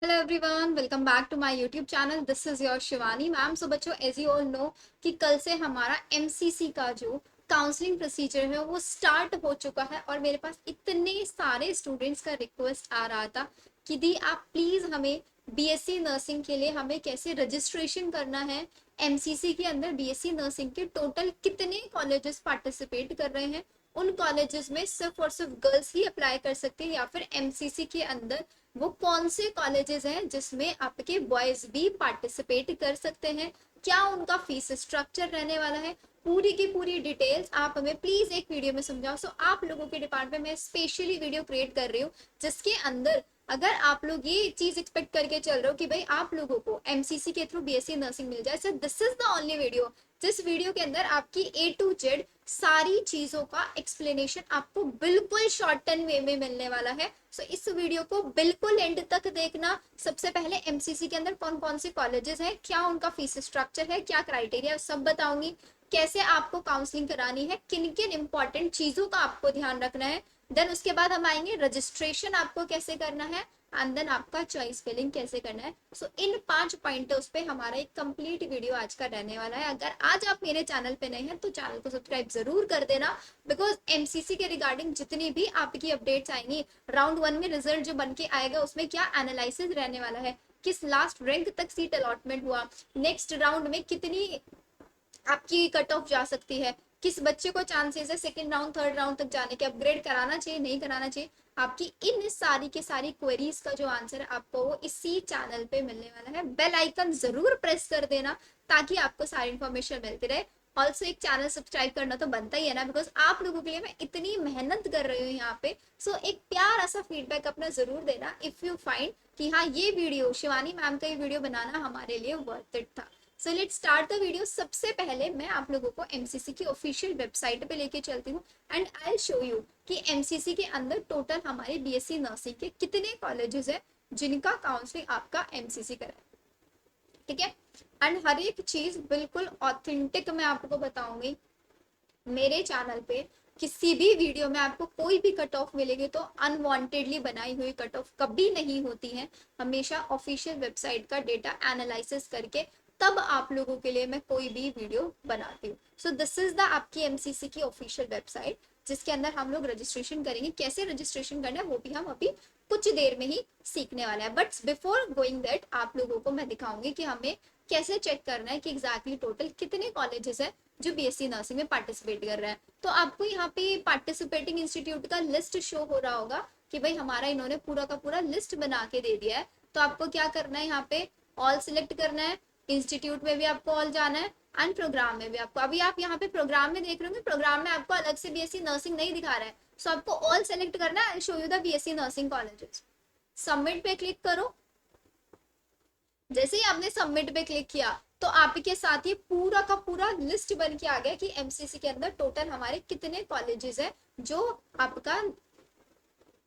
Hello everyone, welcome back to my YouTube channel. This is your Shivani ma'am. So बच्चों, as you all know कि कल से हमारा MCC का जो काउंसलिंग प्रोसीजर है वो स्टार्ट हो चुका है और मेरे पास इतने सारे स्टूडेंट्स का रिक्वेस्ट आ रहा था कि दी आप प्लीज हमें बीएससी नर्सिंग के लिए हमें कैसे रजिस्ट्रेशन करना है। एमसीसी के अंदर बीएससी नर्सिंग के टोटल कितने कॉलेजेस पार्टिसिपेट कर रहे हैं, उन कॉलेजेस में सिर्फ और सिर्फ गर्ल्स ही अप्लाई कर सकते हैं या फिर एमसीसी के अंदर वो कौन से कॉलेजेस हैं जिसमें आपके बॉयज भी पार्टिसिपेट कर सकते हैं, क्या उनका फीस स्ट्रक्चर रहने वाला है, पूरी की पूरी डिटेल्स आप हमें प्लीज एक वीडियो में समझाओ। सो आप लोगों के डिपार्टमेंट में स्पेशली वीडियो क्रिएट कर रही हूँ जिसके अंदर अगर आप लोग ये चीज एक्सपेक्ट करके चल रहे हो कि भाई आप लोगों को एमसीसी के थ्रू बीएससी नर्सिंग मिल जाए, सो this is the only video जिस वीडियो के अंदर आपकी ए टू जेड सारी चीजों का एक्सप्लेनेशन आपको बिल्कुल शॉर्ट टर्म वे में मिलने वाला है। सो इस वीडियो को बिल्कुल एंड तक देखना। सबसे पहले एमसीसी के अंदर कौन कौन से कॉलेजेस हैं, क्या उनका फीस स्ट्रक्चर है, क्या क्राइटेरिया, सब बताऊंगी। कैसे आपको काउंसलिंग करानी है, किन किन इंपॉर्टेंट चीजों का आपको ध्यान रखना है। देन उसके बाद हम आएंगे रजिस्ट्रेशन आपको कैसे करना है, एंड देन आपका चॉइस फिलिंग कैसे करना है। सो इन 5 पॉइंटर्स पे हमारा एक कंप्लीट वीडियो आज का रहने वाला है। अगर आज आप मेरे चैनल पे नए हैं तो चैनल को सब्सक्राइब जरूर कर देना, बिकॉज एमसीसी के रिगार्डिंग जितनी भी आपकी अपडेट्स आएंगी, राउंड 1 में रिजल्ट जो बन के आएगा उसमें क्या एनालिसिस रहने वाला है, किस लास्ट रैंक तक सीट अलॉटमेंट हुआ, नेक्स्ट राउंड में कितनी आपकी कट ऑफ जा सकती है, किस बच्चे को चांसेस है सेकंड राउंड थर्ड राउंड तक जाने के, अपग्रेड कराना चाहिए नहीं कराना चाहिए। आपकी इन सारी के सारी क्वेरीज का जो आंसर है आपको वो इसी चैनल पे मिलने वाला है। बेल आइकन जरूर प्रेस कर देना ताकि आपको सारी इन्फॉर्मेशन मिलती रहे। ऑल्सो एक चैनल सब्सक्राइब करना तो बनता ही है ना, बिकॉज आप लोगों के लिए मैं इतनी मेहनत कर रही हूँ यहाँ पे। सो एक प्यारा सा फीडबैक अपना जरूर देना इफ यू फाइंड कि हाँ ये वीडियो शिवानी मैम का ये वीडियो बनाना हमारे लिए वर्थ इट था। So let start the video. सबसे पहले मैं आप लोगों को एमसीसी की ऑफिशियल वेबसाइट पे लेके चलती हूँ एंड आई शो यू कि एमसीसी के अंदर टोटल हमारे बीएससी नर्सिंग के कितने कॉलेजेस है जिनका काउंसलिंग आपका एमसीसी कराए। ठीक है, एंड हर एक चीज बिल्कुल ऑथेंटिक मैं आपको बताऊंगी। मेरे चैनल पे किसी भी वीडियो में आपको कोई भी कट ऑफ मिलेगी तो अनवांटेडली बनाई हुई कट ऑफ कभी नहीं होती है। हमेशा ऑफिशियल वेबसाइट का डेटा एनालिसिस करके तब आप लोगों के लिए मैं कोई भी वीडियो बनाती हूँ। सो दिस इज द आपकी एमसीसी की ऑफिशियल वेबसाइट जिसके अंदर हम लोग रजिस्ट्रेशन करेंगे। कैसे रजिस्ट्रेशन करना है वो भी हम अभी कुछ देर में ही सीखने वाले हैं। बट बिफोर गोइंग दैट आप लोगों को मैं दिखाऊंगी कि हमें कैसे चेक करना है कि एग्जैक्टली टोटल कितने कॉलेजेस है जो बीएससी नर्सिंग में पार्टिसिपेट कर रहे हैं। तो आपको यहाँ पे पार्टिसिपेटिंग इंस्टीट्यूट का लिस्ट शो हो रहा होगा कि भाई हमारा इन्होंने पूरा का पूरा लिस्ट बना के दे दिया है। तो आपको क्या करना है, यहाँ पे ऑल सिलेक्ट करना है, इंस्टीट्यूट में भी आपको ऑल जाना है एंड प्रोग्राम में भी आपको। अभी आप यहाँ पे प्रोग्राम में देख रहे होंगे, प्रोग्राम में आपको अलग से बीएससी नर्सिंग नहीं दिखा रहा है। सो आपको ऑल सेलेक्ट करना है, show you the BSc nursing colleges. Submit पे क्लिक करो। जैसे ही आपने सबमिट पे क्लिक किया तो आपके साथ ये पूरा का पूरा लिस्ट बन के आ गया कि एमसीसी के अंदर टोटल हमारे कितने कॉलेजेस है जो आपका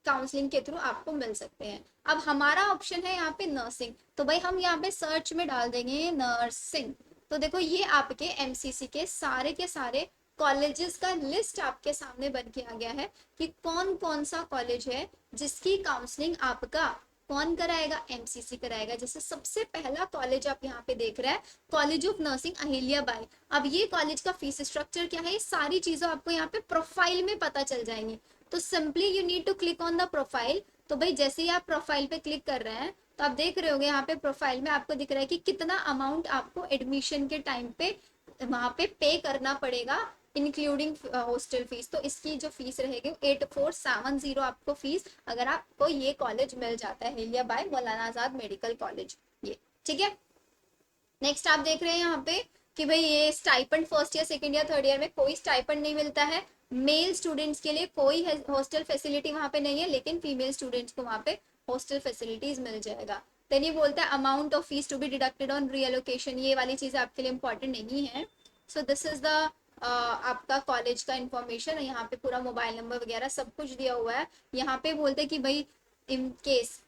काउंसलिंग के थ्रू आपको मिल सकते हैं। अब हमारा ऑप्शन है यहाँ पे नर्सिंग, तो भाई हम यहाँ पे सर्च में डाल देंगे नर्सिंग। तो देखो ये आपके एमसीसी के सारे कॉलेजेस का लिस्ट आपके सामने बन के आ गया है कि कौन कौन सा कॉलेज है जिसकी काउंसलिंग आपका कौन कराएगा, एमसीसी कराएगा। जैसे सबसे पहला कॉलेज आप यहाँ पे देख रहे हैं, college of nursing Ahilya Bai. अब ये कॉलेज का फीस स्ट्रक्चर क्या है, ये सारी चीजें आपको यहाँ पे प्रोफाइल में पता चल जाएंगी। तो simply you need to click on the profile. तो भाई जैसे ही आप प्रोफाइल पे क्लिक कर रहे हैं तो आप देख रहे होंगे यहाँ पे प्रोफाइल में आपको दिख रहा है कि कितना अमाउंट आपको एडमिशन के टाइम पे वहां पे करना पड़ेगा इंक्लूडिंग हॉस्टल फीस। तो इसकी जो फीस रहेगी 8470 आपको फीस, अगर आपको ये कॉलेज मिल जाता है हिलिया bye Maulana Azad medical college ये। ठीक है, नेक्स्ट आप देख रहे हैं यहाँ पे कि भाई ये stipend first year second year third year में कोई स्टाइपेंड नहीं मिलता है। मेल स्टूडेंट्स के लिए कोई हॉस्टल फैसिलिटी वहां पे नहीं है, लेकिन फीमेल स्टूडेंट्स को वहां पे हॉस्टल फैसिलिटीज मिल जाएगा। देन ये बोलता है amount of fees to be deducted on reallocation, ये वाली चीज आपके लिए इंपॉर्टेंट नहीं है। सो दिस इज द आपका कॉलेज का इंफॉर्मेशन। यहाँ पे पूरा मोबाइल नंबर वगैरह सब कुछ दिया हुआ है। यहाँ पे बोलते हैं कि भाई in case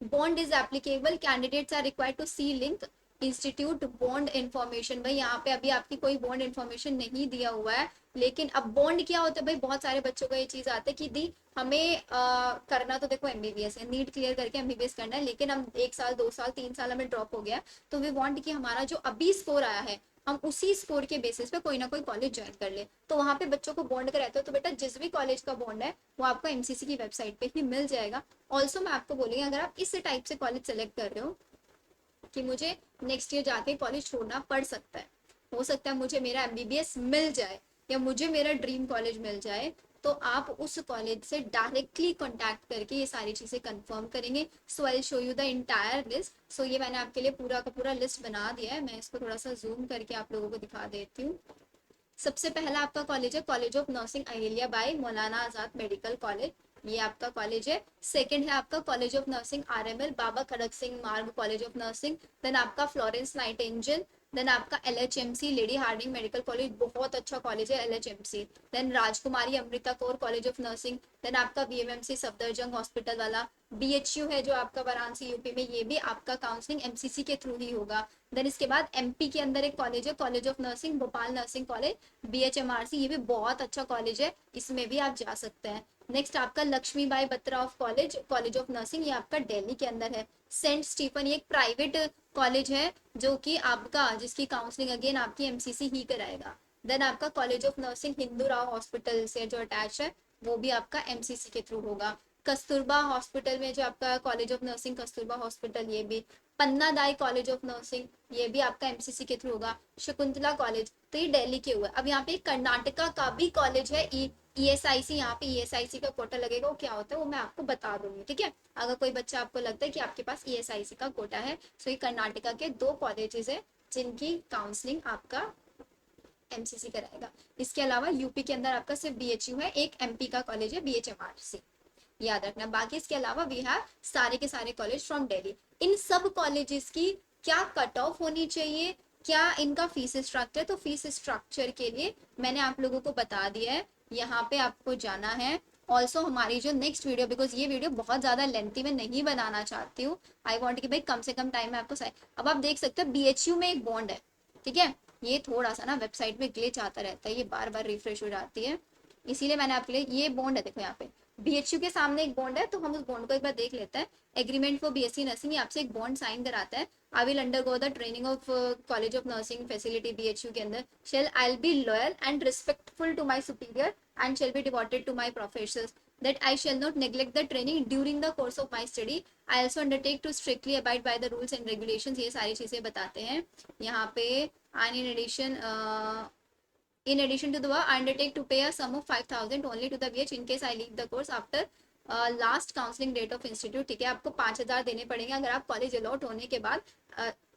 bond is applicable candidates are required to see link institute bond information. भाई यहाँ पे अभी आपकी कोई बॉन्ड इन्फॉर्मेशन नहीं दिया हुआ है, लेकिन अब बॉन्ड क्या होता है भाई, बहुत सारे बच्चों का ये चीज आता है कि दी हमें करना तो देखो एमबीबीएस है, नीट क्लियर करके एमबीबीएस करना है, लेकिन हम 1 साल 2 साल 3 साल हमें ड्रॉप हो गया, तो वी वांट कि हमारा जो अभी स्कोर आया है हम उसी स्कोर के बेसिस पे कोई ना कोई कॉलेज ज्वाइन कर ले। तो वहां पे बच्चों को बॉन्ड का रहता है, तो बेटा जिस भी कॉलेज का बॉन्ड है वो आपको एमसीसी की वेबसाइट पे ही मिल जाएगा। ऑल्सो मैं आपको बोलूंगी, अगर आप इस टाइप से कॉलेज सेलेक्ट कर रहे हो कि मुझे नेक्स्ट ईयर जाके कॉलेज छोड़ना पड़ सकता है, हो सकता है मुझे मेरा एमबीबीएस मिल जाए या मुझे मेरा ड्रीम कॉलेज मिल जाए, तो आप उस कॉलेज से डायरेक्टली कांटेक्ट करके ये सारी चीजें कंफर्म करेंगे। So I show you the entire list. So ये मैंने आपके लिए पूरा का पूरा लिस्ट बना दिया है, मैं इसको थोड़ा सा जूम करके आप लोगों को दिखा देती हूँ। सबसे पहला आपका कॉलेज है college of nursing Ahilya Bai Maulana Azad medical college, ये आपका कॉलेज है। सेकंड है आपका college of nursing RML Baba Kharak Singh Marg college of nursing. Then आपका फ्लोरेंस नाइटिंगेल। देन आपका LHMC Lady Hardinge Medical College, बहुत अच्छा कॉलेज है LHMC. Then Rajkumari Amrita Kaur college of nursing. Then आपका बीएमएमसी सफदरजंग हॉस्पिटल वाला। बीएचयू है जो आपका वाराणसी यूपी में, ये भी आपका काउंसलिंग एमसीसी के थ्रू ही होगा। देन इसके बाद एमपी के अंदर एक कॉलेज है college of nursing Bhopal nursing college BHMRC, ये भी बहुत अच्छा कॉलेज है, इसमें भी आप जा सकते हैं। नेक्स्ट आपका Lakshmibai Batra of college college of nursing, ये आपका दिल्ली के अंदर है। सेंट स्टीफन, ये एक प्राइवेट कॉलेज है जो कि आपका जिसकी काउंसलिंग अगेन आपकी एमसीसी ही कराएगा। देन आपका college of nursing Hindu Rao hospital से जो अटैच है वो भी आपका एमसीसी के थ्रू होगा। कस्तूरबा हॉस्पिटल में जो आपका college of nursing Kasturba hospital, ये भी। पन्ना दाई कॉलेज ऑफ नर्सिंग, ये भी आपका एमसीसी के थ्रू होगा। शकुंतला कॉलेज, तो ये दिल्ली के हुआ। अब यहाँ पे कर्नाटका का भी कॉलेज है ईएसआईसी, यहाँ पे ईएसआईसी का कोटा लगेगा, वो क्या होता है वो मैं आपको बता दूंगी, ठीक है। अगर कोई बच्चा आपको लगता है कि आपके पास ईएसआईसी का कोटा है, तो ये कर्नाटका के 2 कॉलेजेस है जिनकी काउंसलिंग आपका एमसीसी कराएगा। इसके अलावा यूपी के अंदर आपका सिर्फ बीएचयू है, एक एमपी का कॉलेज है बीएचएमआरसी, याद रखना। बाकी इसके अलावा वी हैव सारे के सारे कॉलेज फ्रॉम दिल्ली। इन सब कॉलेजेस की क्या कट ऑफ होनी चाहिए, क्या इनका फीस स्ट्रक्चर, तो फीस स्ट्रक्चर के लिए मैंने आप लोगों को बता दिया है, यहाँ पे आपको जाना है। ऑल्सो हमारी जो नेक्स्ट वीडियो, बिकॉज ये वीडियो बहुत ज्यादा लेंथी में नहीं बनाना चाहती हूँ, आई वॉन्ट कि भाई कम से कम टाइम में आपको सही। अब आप देख सकते हो बीएचयू में एक बॉन्ड है, ठीक है, ये थोड़ा सा ना वेबसाइट में ग्लिच आता रहता है, ये बार बार रिफ्रेश हो जाती है, इसीलिए मैंने आपके लिए ये बॉन्ड है, देखो यहाँ पे बीएचयू के सामने एक बॉन्ड है, तो हम उस बॉन्ड को एक बार देख लेते हैं। एग्रीमेंट फॉर बीएससी नर्सिंग, आपसे एक बॉन्ड साइन कराता है। I will undergo the training of college of nursing facility BHU के अंदर, shall I will be loyal and respectful to my superior and shall be devoted to my professors, that I shall not neglect the training during the course of my study. I also undertake to strictly abide by the rules and regulations, ये सारी चीजें बताते हैं यहाँ पे। and in addition to the work, I undertake to pay a sum of 5,000 only to the BH in case I leave the course after last counselling date of institute, ठीक है। आपको 5,000 देने पड़ेंगे अगर आप कॉलेज अलॉट होने के बाद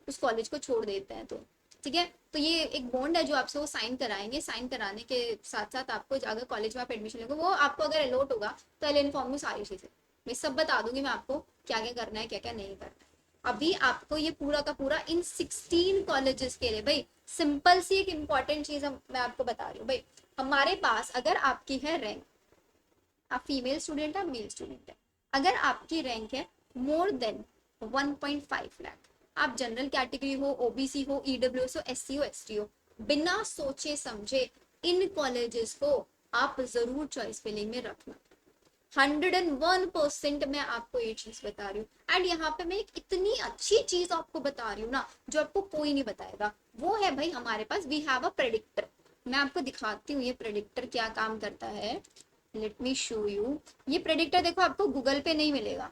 उस कॉलेज को छोड़ देते हैं तो, ठीक है। तो ये एक बॉन्ड है जो आपसे वो साइन कराएंगे, साइन कराने के साथ साथ आपको अगर कॉलेज में आप एडमिशन लेंगे, वो आपको अगर अलॉट होगा तो आई इन्फॉर्म यू सारी चीजें, मैं सब बता दूंगी मैं आपको क्या क्या करना है क्या क्या नहीं करना है। अभी आपको ये पूरा का पूरा इन 16 कॉलेजेस के लिए भाई सिंपल सी एक इंपॉर्टेंट चीज मैं आपको बता रही हूँ भाई, हमारे पास अगर आपकी है रैंक, आप फीमेल स्टूडेंट है मेल स्टूडेंट है, अगर आपकी रैंक है मोर देन 1.5 लाख, आप जनरल कैटेगरी हो ओबीसी हो ईडब्ल्यूएस हो एससी हो एसटी हो, बिना सोचे समझे इन कॉलेजेस को आप जरूर चॉइस फिलिंग में रखना। 101% मैं आपको ये चीज बता रही हूँ। एंड यहाँ पे मैं एक इतनी अच्छी चीज आपको बता रही हूँ ना जो आपको कोई नहीं बताएगा, वो है भाई हमारे पास वी हैव अ प्रेडिक्टर। मैं आपको दिखाती हूँ ये प्रेडिक्टर क्या काम करता है, लेट मी शो यू। ये प्रेडिक्टर देखो आपको गूगल पे नहीं मिलेगा,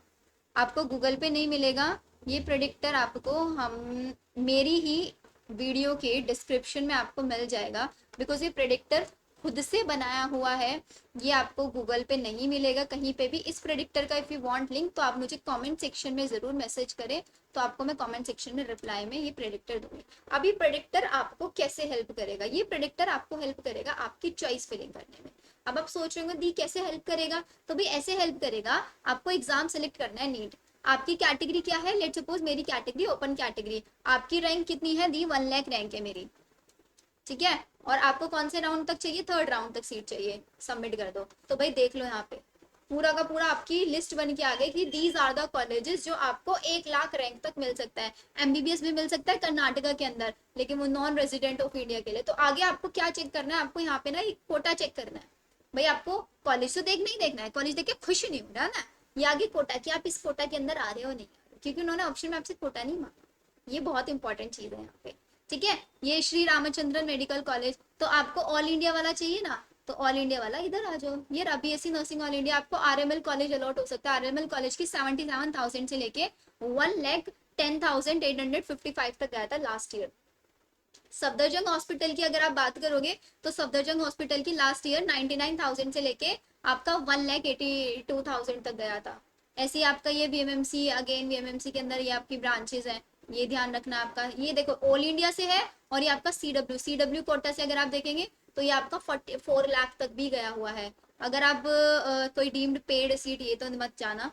आपको गूगल पे नहीं मिलेगा ये प्रेडिक्टर, आपको हम मेरी ही वीडियो के डिस्क्रिप्शन में आपको मिल जाएगा, बिकॉज ये प्रेडिक्टर खुद से बनाया हुआ है, ये आपको गूगल पे नहीं मिलेगा कहीं पे भी। इस प्रेडिक्टर का इफ यू वांट लिंक तो आप मुझे कमेंट सेक्शन में जरूर मैसेज करें, तो आपको मैं कमेंट सेक्शन में रिप्लाई में ये प्रेडिक्टर दूंगी। अब ये प्रेडिक्टर आपको कैसे हेल्प करेगा, ये प्रेडिक्टर आपको हेल्प करेगा आपकी चॉइस फिलिंग करने में। अब आप सोच रहे होंगे दी कैसे हेल्प करेगा, तो भी ऐसे हेल्प करेगा, आपको एग्जाम सेलेक्ट करना है नीट, आपकी कैटेगरी क्या है, लेट सपोज मेरी कैटेगरी ओपन कैटेगरी, आपकी रैंक कितनी है दी 1 लाख रैंक है मेरी, ठीक है, और आपको कौन से राउंड तक चाहिए, 3rd राउंड तक सीट चाहिए, सबमिट कर दो। तो भाई देख लो यहाँ पे पूरा का पूरा आपकी लिस्ट बन के आ गई कि दीज आर द कॉलेजेस जो आपको 1 लाख रैंक तक मिल सकता है। एमबीबीएस भी मिल सकता है कर्नाटका के अंदर, लेकिन वो नॉन रेजिडेंट ऑफ इंडिया के लिए। तो आगे आपको क्या चेक करना है, आपको यहाँ पे ना एक कोटा चेक करना है। भाई आपको कॉलेज तो देख नहीं देखना है, कॉलेज देख के खुश नहीं होना है ना, ये आगे कोटा कि आप इस कोटा के अंदर आ रहे हो नहीं, क्योंकि उन्होंने ऑप्शन में आपसे कोटा नहीं मांगा। ये बहुत इंपॉर्टेंट चीज है यहाँ पे, ठीक है। ये श्री रामचंद्रन मेडिकल कॉलेज, तो आपको ऑल इंडिया वाला चाहिए ना, तो ऑल इंडिया वाला इधर आ जाओ। ये रहा बीएससी नर्सिंग ऑल इंडिया, आपको आरएमएल कॉलेज अलॉट हो सकता है। आरएमएल कॉलेज की 77,000 से लेके 1,10,855 तक गया था लास्ट ईयर। सफदरजंग हॉस्पिटल की अगर आप बात करोगे तो सफदरजंग हॉस्पिटल की लास्ट ईयर 99,000 से लेके आपका 1,82,000 तक गया था। ऐसे ही आपका ये वीएमएमसी, अगेन वीएमएमसी के अंदर ये आपकी ब्रांचेस हैं, ये ध्यान रखना आपका। ये देखो ऑल इंडिया से है, और ये आपका सीडब्ल्यू कोटा से अगर आप देखेंगे तो ये आपका 44 लाख तक भी गया हुआ है। अगर आप कोई डीम्ड पेड सीट, ये तो मत जाना।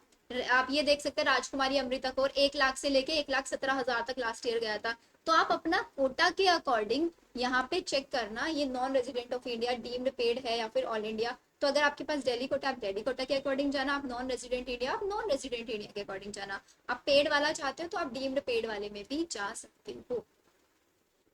आप ये देख सकते हैं राजकुमारी अमृता कौर 1 लाख से लेके 1,17,000 तक लास्ट ईयर गया था। तो आप अपना कोटा के अकॉर्डिंग यहाँ पे चेक करना, ये non resident of India deemed paid है या फिर ऑल इंडिया। तो अगर आपके पास दिल्ली कोटा, आप दिल्ली कोटा के अकॉर्डिंग जाना। आप नॉन रेजिडेंट इंडिया, आप नॉन रेजिडेंट इंडिया के अकॉर्डिंग जाना। आप पेड वाला चाहते हो तो आप डीम्ड पेड वाले में भी जा सकते हो।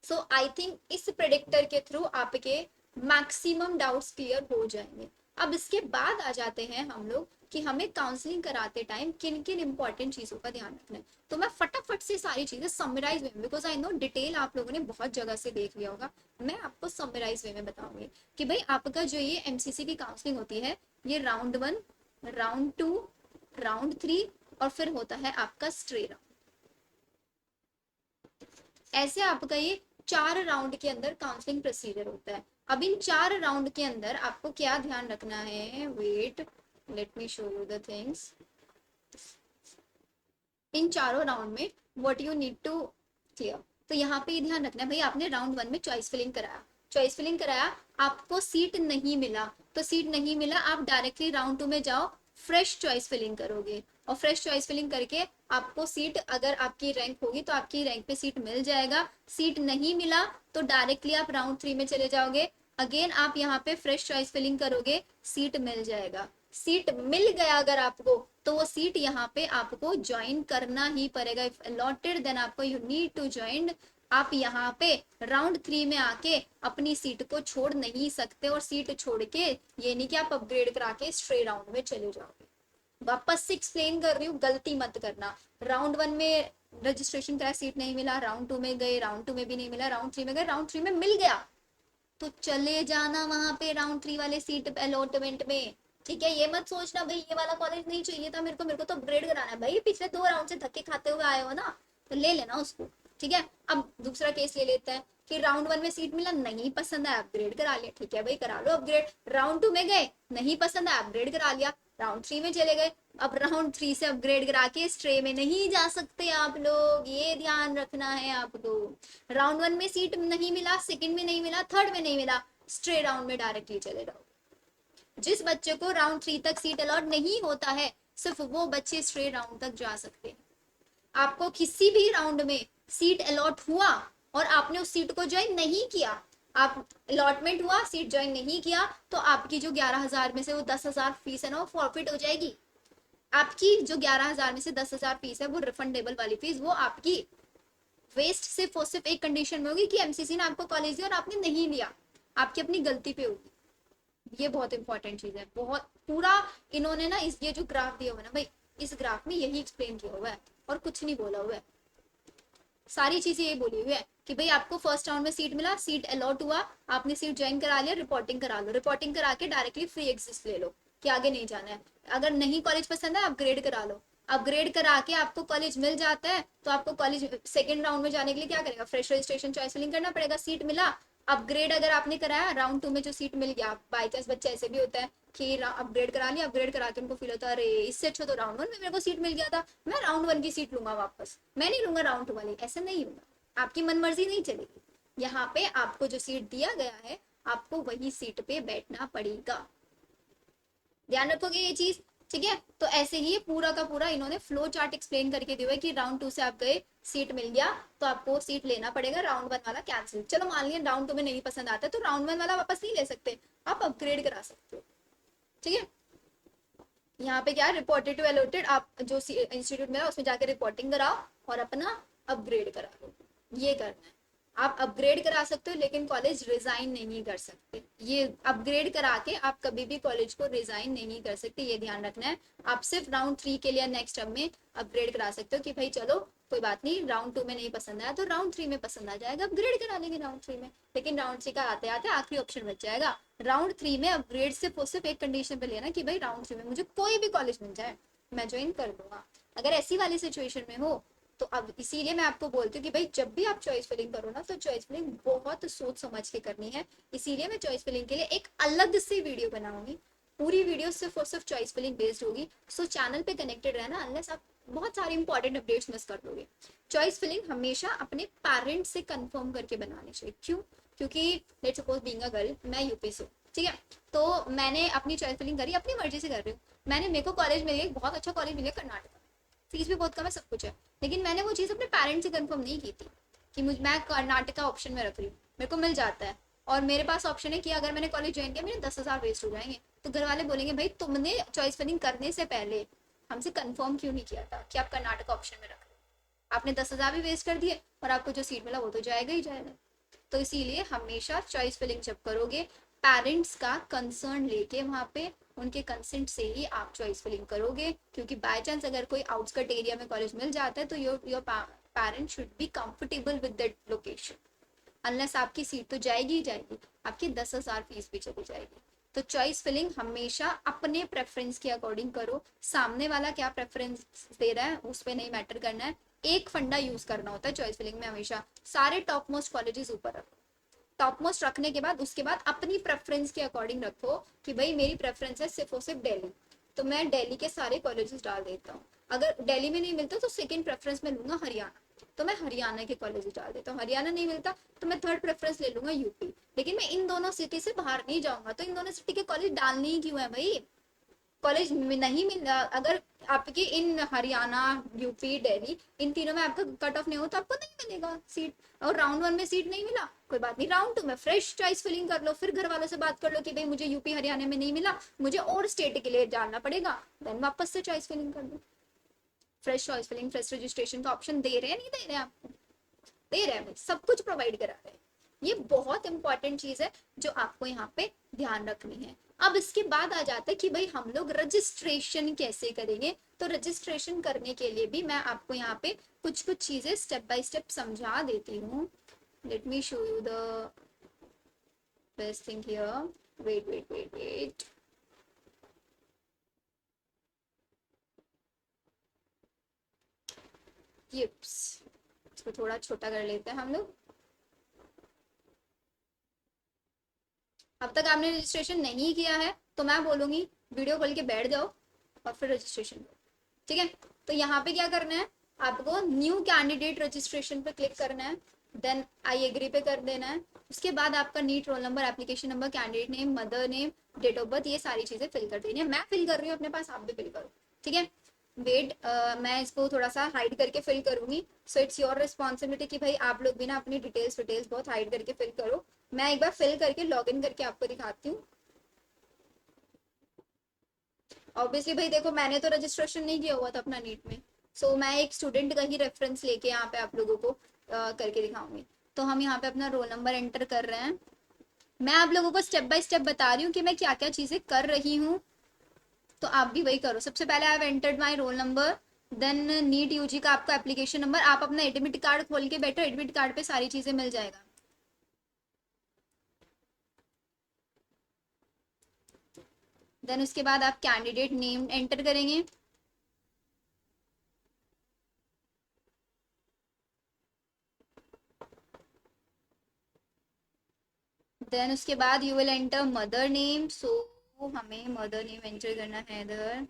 सो आई थिंक इस प्रेडिक्टर के थ्रू आपके मैक्सिमम डाउट्स क्लियर हो जाएंगे। अब इसके बाद आ जाते हैं हम लोग कि हमें काउंसलिंग कराते टाइम किन किन इंपॉर्टेंट चीजों का ध्यान रखना है। तो मैं फटाफट से सारी चीजें समराइज वे में, बिकॉज आई नो डिटेल आप लोगों ने बहुत जगह से देख लिया होगा, मैं आपको समराइज वे में बताऊंगी कि भाई आपका जो ये एमसीसी की काउंसलिंग होती है, ये राउंड 1, राउंड 2, राउंड 3 और फिर होता है आपका स्ट्रे राउंड। ऐसे आपका ये 4 राउंड के अंदर काउंसलिंग प्रोसीजर होता है। अब इन 4 राउंड के अंदर आपको क्या ध्यान रखना है, wait let me show you the things. इन चारों राउंड में what you need to clear, तो यहाँ पे ये ध्यान रखना है भाई आपने राउंड 1 में चॉइस फिलिंग कराया, चॉइस फिलिंग कराया, आपको सीट नहीं मिला, तो सीट नहीं मिला आप डायरेक्टली राउंड 2 में जाओ, फ्रेश चॉइस फिलिंग करोगे, और फ्रेश चॉइस फिलिंग करके आपको सीट, अगर आपकी रैंक होगी तो आपकी रैंक पे सीट मिल जाएगा। सीट नहीं मिला तो डायरेक्टली आप राउंड 3 में चले जाओगे, अगेन आप यहाँ पे फ्रेश चॉइस फिलिंग करोगे, सीट मिल जाएगा। सीट मिल गया अगर आपको, तो वो सीट यहाँ पे आपको ज्वाइन करना ही पड़ेगा। इफ अलॉटेड देन आपको यू नीड टू ज्वाइन। आप यहाँ पे राउंड 3 में आके अपनी सीट को छोड़ नहीं सकते, और सीट छोड़ के ये नहीं कि आप अपग्रेड करा के स्ट्रे राउंड में चले जाओगे। वापस से एक्सप्लेन कर रही हूँ, गलती मत करना। राउंड 1 में रजिस्ट्रेशन कराया, सीट नहीं मिला, राउंड 2 में गए, राउंड 2 में भी नहीं मिला, राउंड 3 में गए, राउंड 3 में मिल गया, तो चले जाना वहां पे राउंड 3 वाले सीट अलॉटमेंट में। ठीक है, ये मत सोचना भाई ये वाला कॉलेज नहीं चाहिए था मेरे को तो अपग्रेड कराना है। भाई पिछले 2 राउंड से धक्के खाते हुए आए हो ना, तो ले लेना उसको। ठीक है, अब दूसरा केस ले लेते हैं कि राउंड 1 में सीट मिला, नहीं पसंद है, अपग्रेड करा लिया, ठीक है भाई करा लो अपग्रेड। राउंड 2 में गए, नहीं पसंद है, अपग्रेड करा लिया, राउंड 3 में चले गए, अब राउंड 3 से अपग्रेड करा के स्ट्रे में नहीं जा सकते आप लोग, ये ध्यान रखना है आपको। राउंड 1 में सीट नहीं मिला, सेकंड में नहीं मिला, थर्ड में नहीं मिला, स्ट्रे राउंड में डायरेक्टली चले जाओ। जिस बच्चे को राउंड 3 तक सीट अलॉट नहीं होता है, सिर्फ वो बच्चे स्ट्रे राउंड तक जा सकते हैं। आपको किसी भी राउंड में सीट अलॉट हुआ और आपने उस सीट को ज्वाइन नहीं किया, आप अलॉटमेंट हुआ सीट ज्वाइन नहीं किया, तो आपकी जो 11,000 में से वो 10,000 फीस है ना, वो फॉरफिट हो जाएगी। आपकी जो 11,000 में से 10,000 फीस है, वो रिफंडेबल वाली फीस, वो आपकी वेस्ट सिर्फ और सिर्फ एक कंडीशन में होगी कि एमसीसी ने आपको कॉलेज दिया और आपने नहीं लिया, आपकी अपनी गलती पे होगी। ये बहुत इंपॉर्टेंट चीज है, बहुत पूरा इन्होंने ना इस ये जो ग्राफ दिया हुआ है ना भाई, इस ग्राफ में यही एक्सप्लेन किया हुआ है और कुछ नहीं बोला हुआ है। सारी चीजें ये बोली हुई है कि भाई आपको फर्स्ट राउंड में सीट मिला, सीट अलॉट हुआ, आपने सीट ज्वाइन करा लिया, रिपोर्टिंग करा लो, रिपोर्टिंग करा के डायरेक्टली फ्री एग्जिट ले लो कि आगे नहीं जाना है। अगर नहीं कॉलेज पसंद है, अपग्रेड करा लो, अपग्रेड करा के आपको कॉलेज मिल जाता है, तो आपको कॉलेज सेकंड राउंड में जाने के लिए क्या करेगा, फ्रेश रजिस्ट्रेशन चॉइस फिलिंग करना पड़ेगा। सीट मिला, अपग्रेड अगर आपने कराया, राउंड 2 में जो सीट मिल गया, बाई चांस बच्चा ऐसे भी होता है कि अपग्रेड करा लिया, अपग्रेड करा के उनको फील होता है अरे इससे अच्छा तो राउंड 1 में मेरे को सीट मिल गया था, मैं राउंड 1 की सीट लूंगा वापस, मैं नहीं लूंगा राउंड 2 वाली। ऐसा नहीं होगा, आपकी मनमर्जी नहीं चलेगी। यहाँ पे आपको जो सीट दिया गया है, आपको वही सीट पे बैठना पड़ेगा, ध्यान रखोगे ये चीज। ठीक है, तो ऐसे ही पूरा का पूरा इन्होंने फ्लो चार्ट एक्सप्लेन करके दिया है कि राउंड 2 से आप गए, सीट मिल गया, तो आपको सीट लेना पड़ेगा, राउंड 1 वाला कैंसिल। चलो मान लिया राउंड 2 में नहीं पसंद आता तो राउंड 1 वाला वापस नहीं ले सकते, आप अपग्रेड करा सकते हो। ठीक है, यहाँ पे क्या है, रिपोर्टेड टू अलॉटेड, आप जो इंस्टीट्यूट में है उसमें जाकर रिपोर्टिंग कराओ और अपना अपग्रेड करा लो, ये करना है। आप अपग्रेड करा सकते हो लेकिन कॉलेज रिजाइन नहीं कर सकते, ये अपग्रेड करा के आप कभी भी कॉलेज को रिजाइन नहीं कर सकते, ये ध्यान रखना है। आप सिर्फ राउंड 3 के लिए नेक्स्ट टर्म में अपग्रेड करा सकते हो कि भाई चलो कोई बात नहीं, राउंड 2 में नहीं पसंद आया तो राउंड 3 में पसंद आ जाएगा, अपग्रेड करा लेंगे राउंड 3 में। लेकिन राउंड 3 का आते आते आखिरी ऑप्शन बच जाएगा, राउंड 3 में अपग्रेड सिर्फ एक कंडीशन पे लेना कि भाई राउंड 3 में मुझे कोई भी कॉलेज मिल जाए मैं ज्वाइन कर दूंगा। अगर ऐसी वाली सिचुएशन में हो तो अब इसीलिए मैं आपको बोलती हूँ कि भाई जब भी आप चॉइस फिलिंग करो ना तो चॉइस फिलिंग बहुत सोच समझ के करनी है। इसीलिए मैं चॉइस फिलिंग के लिए एक अलग से वीडियो बनाऊंगी, पूरी वीडियो सिर्फ और सिर्फ चॉइस फिलिंग बेस्ड होगी। सो चैनल पे कनेक्टेड रहना, अनलेस आप बहुत सारे इंपॉर्टेंट अपडेट्स मिस कर दोगे। चॉइस फिलिंग हमेशा अपने पेरेंट्स से कंफर्म करके बनानी चाहिए। क्यों? क्योंकि let's suppose being a girl, मैं यूपी से, ठीक है, तो मैंने अपनी चॉइस फिलिंग करी, अपनी मर्जी से कर रही हूँ। मैंने, मेरे को कॉलेज मिल गया, बहुत अच्छा कॉलेज मिला कर्नाटक, फीस भी बहुत कम है, सब कुछ है, लेकिन मैंने वो चीज़ अपने पेरेंट्स से कंफर्म नहीं की थी कि मुझ मैं कर्नाटका ऑप्शन में रख रही हूँ, मेरे को मिल जाता है और मेरे पास ऑप्शन है कि अगर मैंने कॉलेज ज्वाइन किया मेरे 10,000 वेस्ट हो जाएंगे, तो घर वाले बोलेंगे भाई तुमने चॉइस फिलिंग करने से पहले हमसे कंफर्म क्यों नहीं किया था कि आप कर्नाटक ऑप्शन में रख रहे हो, आपने 10,000 भी वेस्ट कर दिए और आपको जो सीट मिला वो तो जाएगा ही जाएगा। तो इसीलिए हमेशा चॉइस फिलिंग जब करोगे पेरेंट्स का कंसर्न लेके वहाँ पे उनके कंसेंट से ही आप चॉइस फिलिंग करोगे, क्योंकि बाय चांस अगर कोई आउटस्कर्ट एरिया में कॉलेज मिल जाता है तो your parent should be comfortable with that location, unless आपकी सीट तो जाएगी ही जाएगी, आपकी 10,000 फीस भी चली जाएगी। तो चॉइस फिलिंग हमेशा अपने प्रेफरेंस के अकॉर्डिंग करो, सामने वाला क्या प्रेफरेंस दे रहा है उस पर नहीं मैटर करना है। एक फंडा यूज करना होता है चॉइस फिलिंग में, हमेशा सारे टॉप मोस्ट कॉलेजेस ऊपर रखो, टॉप मोस्ट रखने के बाद उसके बाद अपनी प्रेफरेंस के अकॉर्डिंग रखो कि भाई मेरी प्रेफरेंस है सिर्फ और सिर्फ दिल्ली, तो मैं दिल्ली के सारे कॉलेजेस डाल देता हूँ। अगर दिल्ली में नहीं मिलता तो सेकंड प्रेफरेंस में लूंगा हरियाणा, तो मैं हरियाणा के कॉलेजेस डाल देता हूँ। हरियाणा नहीं मिलता तो मैं थर्ड प्रेफरेंस ले लूंगा यूपी, लेकिन मैं इन दोनों सिटी से बाहर नहीं जाऊंगा। तो इन दोनों सिटी के कॉलेज डालने ही क्यों है भाई, कॉलेज नहीं मिल, अगर आपकी इन हरियाणा, यूपी, दिल्ली, इन तीनों में आपका कट ऑफ नहीं हो तो आपको नहीं मिलेगा सीट, और राउंड 1 में सीट नहीं मिला कोई बात नहीं, राउंड 2 में फ्रेश चॉइस फिलिंग कर लो, फिर घर वालों से बात कर लो कि भाई मुझे यूपी हरियाणा में नहीं मिला, मुझे और स्टेट के लिए जानना पड़ेगा, देन वापस से चॉइस फिलिंग कर दो। Fresh choice filling, fresh registration का ऑप्शन दे रहे हैं, नहीं दे रहे हैं आपको? दे रहे हैं भाई, सब कुछ प्रोवाइड करा रहे हैं। ये बहुत इंपॉर्टेंट चीज है जो आपको यहाँ पे ध्यान रखनी है। अब इसके बाद आ जाता है कि भाई हम लोग रजिस्ट्रेशन कैसे करेंगे। तो रजिस्ट्रेशन करने के लिए भी मैं आपको यहाँ पे कुछ कुछ चीजें स्टेप बाय स्टेप समझा देती हूँ। Let me show you the best thing here, wait wait wait wait, yups, इसको थोड़ा छोटा कर लेते हैं हम लोग। अब तक आपने रजिस्ट्रेशन नहीं किया है तो मैं बोलूंगी वीडियो खोल के बैठ जाओ और फिर रजिस्ट्रेशन करो, ठीक है। तो यहाँ पे क्या करना है, आपको न्यू कैंडिडेट रजिस्ट्रेशन पे क्लिक करना है, देन आई एग्री पे कर देना है। उसके बाद आपका NEET, roll number, application number, candidate name, mother name, date of birth, ये सारी चीजें फिल कर देनी है। मैं फिल कर रही हूँ अपने पास, आप भी फिल करो, ठीक है। वेट, मैं इसको थोड़ा सा हाइड करके फिल करूंगी, सो इट्स योर रिस्पॉन्सिबिलिटी कि भाई आप लोग भी ना अपनी डिटेल्स डिटेल्स बहुत हाइड करके फिल करो। मैं एक बार फिल करके लॉग इन करके आपको दिखाती हूँ। ऑब्वियसली भाई देखो, मैंने तो रजिस्ट्रेशन नहीं किया हुआ था अपना नीट में, सो मैं एक स्टूडेंट का ही रेफरेंस लेके यहाँ पे आप लोगों को करके दिखाऊंगी। तो हम यहाँ पे अपना रोल नंबर एंटर कर रहे हैं। मैं आप लोगों को स्टेप बाय स्टेप बता रही हूँ कि मैं क्या क्या चीजें कर रही हूँ, तो आप भी वही करो। सबसे पहले I have entered my roll number, then NEET UG का आपका एप्लीकेशन नंबर, आप अपना एडमिट कार्ड खोल के बैठो, एडमिट कार्ड पे सारी चीजें मिल जाएगा। देन उसके बाद आप कैंडिडेट नेम एंटर करेंगे, देन उसके बाद you will enter mother name, so हमें मदर नेम एंटर करना है इधर,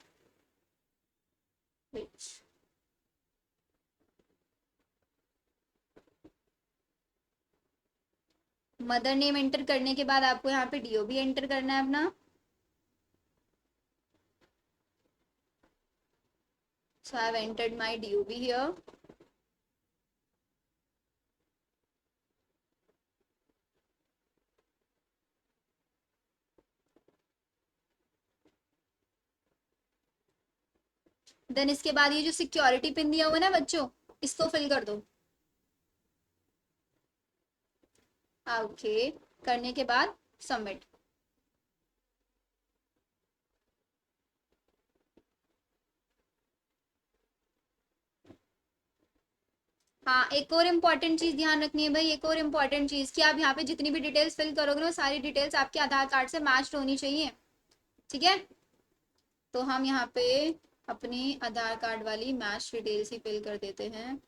मदर नेम एंटर करने के बाद आपको यहाँ पे डीओबी एंटर करना है अपना। So I have entered my DOB here, then इसके बाद ये जो सिक्योरिटी पिन दिया हुआ है ना बच्चों, इसको फिल कर दो। ओके, करने के बाद सबमिट। हाँ, एक और इम्पॉर्टेंट चीज ध्यान रखनी है भाई, एक और इम्पॉर्टेंट चीज कि आप यहाँ पे जितनी भी डिटेल्स फिल करोगे ना, सारी डिटेल्स आपके आधार कार्ड से मैच होनी चाहिए। ठीक है, तो हम यहाँ पे अपनी आधार कार्ड वाली मैच डिटेल्स ही फिल कर देते हैं।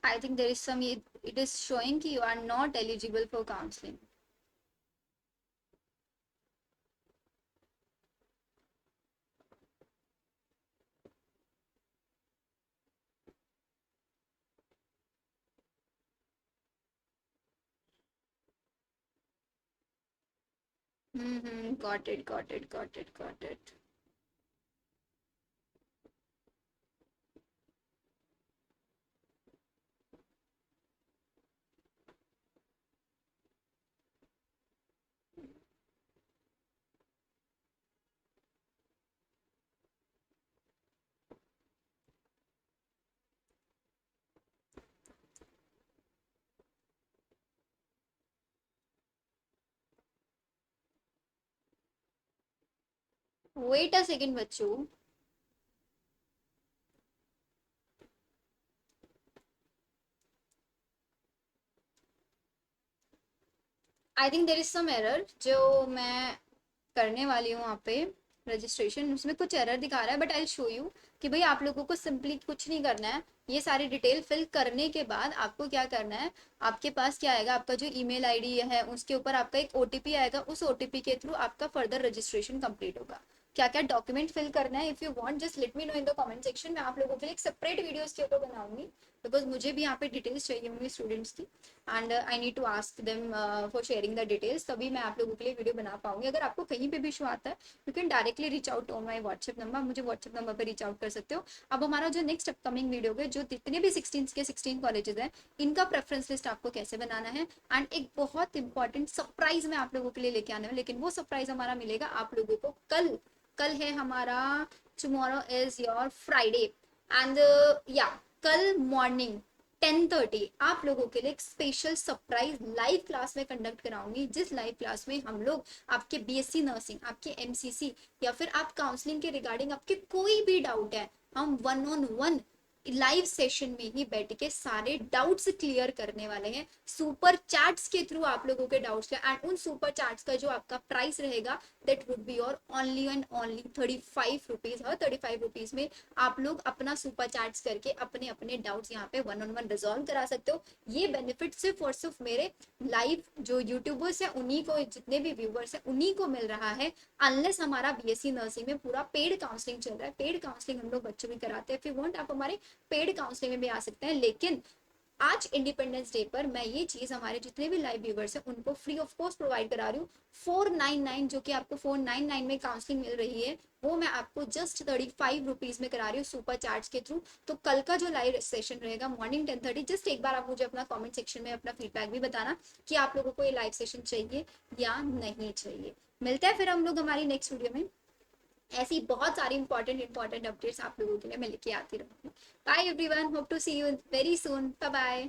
I think there is some, it is showing कि you are not eligible for counseling. Got it, got it, got it, got it. Wait a second बच्चों, I think there is some error जो मैं करने वाली हूँ वहाँ पे registration, उसमें कुछ एरर दिखा रहा है, बट आई शो यू कि भाई आप लोगों को सिंपली कुछ नहीं करना है। ये सारी डिटेल फिल करने के बाद आपको क्या करना है, आपके पास क्या आएगा, आपका जो ईमेल आईडी है उसके ऊपर आपका एक ओटीपी आएगा, उस ओटीपी के थ्रू आपका फर्दर रजिस्ट्रेशन कंप्लीट होगा। क्या क्या डॉक्यूमेंट फिल करना है, if you want just let me know in the comment section. मैं आप लोगों के लिए एक सेपरेट वीडियो इसके ऊपर बनाऊंगी, बिकॉज मुझे भी यहाँ पे डिटेल्स चाहिए होंगी स्टूडेंट्स की, and I need to ask them for sharing the details, तभी मैं आप लोगों के लिए वीडियो बना पाऊंगी। अगर आपको कहीं पे भी इशू आता है, you can directly reach out on my WhatsApp number, मुझे व्हाट्सएप नंबर पर रीच आउट कर सकते हो। अब हमारा जो नेक्स्ट अपकमिंग वीडियो है, जो जितने भी 16 के 16 कॉलेजेस हैं, इनका प्रेफरेंस लिस्ट आपको कैसे बनाना है, एंड एक बहुत इंपॉर्टेंट सरप्राइज मैं आप लोगों के लिए लेके आने हूँ, लेकिन वो सरप्राइज हमारा मिलेगा आप लोगों को कल। कल है हमारा, tomorrow is your Friday, and या कल मॉर्निंग 10:30 आप लोगों के लिए एक स्पेशल सरप्राइज लाइव क्लास में कंडक्ट कराऊंगी, जिस लाइव क्लास में हम लोग आपके बीएससी नर्सिंग, आपके एमसीसी, या फिर आप काउंसलिंग के रिगार्डिंग आपके कोई भी डाउट है, हम 1-on-1 लाइव सेशन में ही बैठ के सारे डाउट्स क्लियर करने वाले हैं। सुपर चैट्स के थ्रू आप लोगों के डाउट्स का, एंड उन सुपर चैट्स का जो आपका प्राइस रहेगा, that would be your only and only 35 rupees. Her 35 rupees में आप लोग अपना सुपर चैट्स करके अपने अपने डाउट्स यहाँ पे 1-on-1 रिजॉल्व करा सकते हो। ये बेनिफिट सिर्फ और सिर्फ मेरे लाइव जो यूट्यूबर्स हैं उन्हीं को, जितने भी व्यूवर्स हैं उन्हीं को मिल रहा है, अनलेस हमारा बीएससी नर्सिंग में पूरा पेड काउंसलिंग चल रहा है। पेड काउंसलिंग हम लोग बच्चों भी कराते हैं, फिर वांट आप हमारे पेड काउंसलिंग में भी आ सकते हैं। लेकिन आज इंडिपेंडेंस डे पर मैं ये चीज हमारे जितने भी लाइव व्यूवर्स हैं उनको फ्री ऑफ कॉस्ट प्रोवाइड करा रही हूँ। 499 जो कि आपको 499 में काउंसलिंग मिल रही है, वो मैं आपको जस्ट 35 रुपीज में करा रही हूँ सुपर चार्ज के थ्रू। तो कल का जो लाइव सेशन रहेगा मॉर्निंग 10:30, जस्ट एक बार आप मुझे अपना कमेंट सेक्शन में अपना फीडबैक भी बताना कि आप लोगों को ये लाइव सेशन चाहिए या नहीं चाहिए। मिलता है फिर हम लोग हमारी नेक्स्ट वीडियो में, ऐसी बहुत सारी इंपॉर्टेंट अपडेट्स आप लोगों के लिए मैं लेके आती रहूंगी। Bye everyone, hope to see you very soon, bye bye.